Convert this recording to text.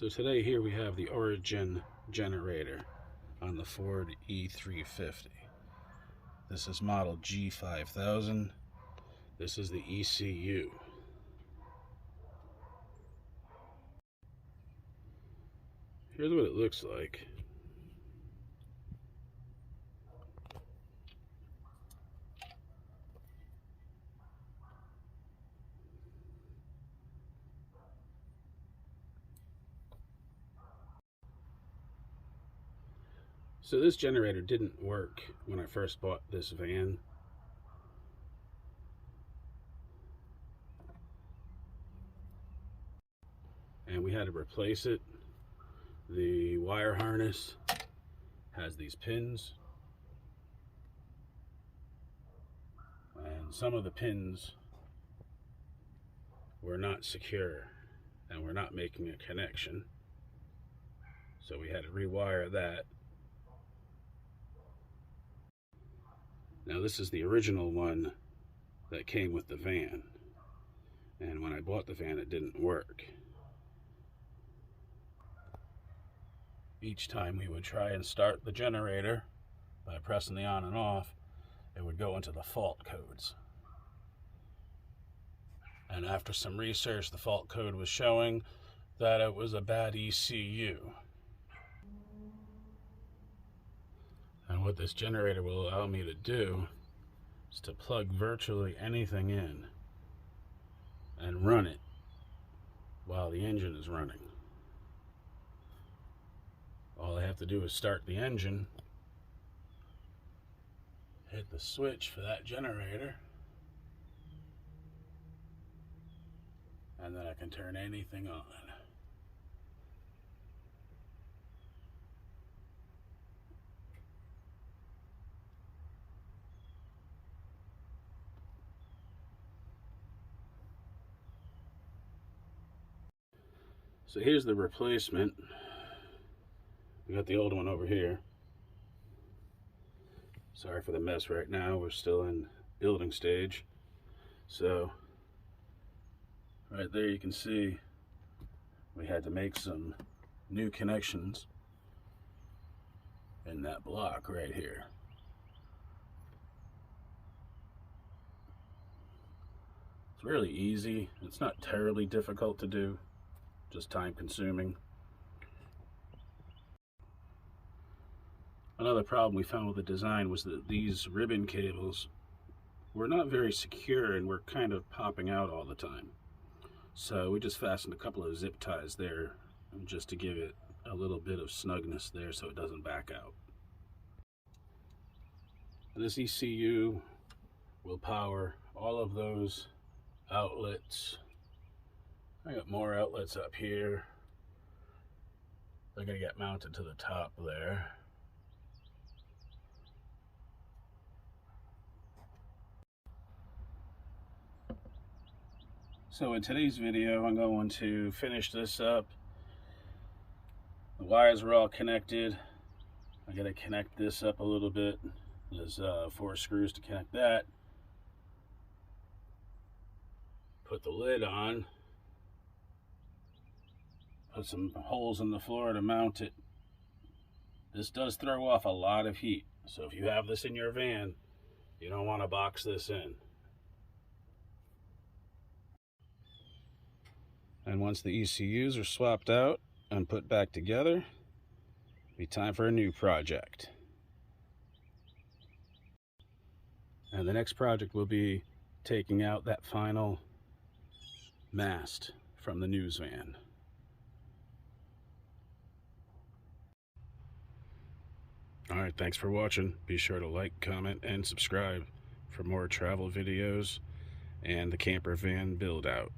So today here we have the Auragen generator on the Ford E350. This is model G5000. This is the ECU. Here's what it looks like. So this generator didn't work when I first bought this van. And we had to replace it. The wire harness has these pins. And some of the pins were not secure and were not making a connection. So we had to rewire that. Now this is the original one that came with the van, and when I bought the van it didn't work. Each time we would try and start the generator by pressing the on and off, it would go into the fault codes. And after some research, the fault code was showing that it was a bad ECU. And what this generator will allow me to do is to plug virtually anything in and run it while the engine is running. All I have to do is start the engine, hit the switch for that generator, and then I can turn anything on. So here's the replacement. We got the old one over here. Sorry for the mess right now. We're still in building stage. So right there you can see we had to make some new connections in that block right here. It's really easy. It's not terribly difficult to do. Just time consuming. Another problem we found with the design was that these ribbon cables were not very secure and were kind of popping out all the time. So we just fastened a couple of zip ties there just to give it a little bit of snugness there so it doesn't back out. This ECU will power all of those outlets. I got more outlets up here. They're going to get mounted to the top there. So in today's video, I'm going to finish this up. The wires are all connected. I got to connect this up a little bit. There's 4 screws to connect that. Put the lid on. Put some holes in the floor to mount it. This does throw off a lot of heat, so if you have this in your van, you don't want to box this in. And once the ECUs are swapped out and put back together, it'll be time for a new project. And the next project will be taking out that final mast from the news van. Alright, thanks for watching. Be sure to like, comment, and subscribe for more travel videos and the camper van build out.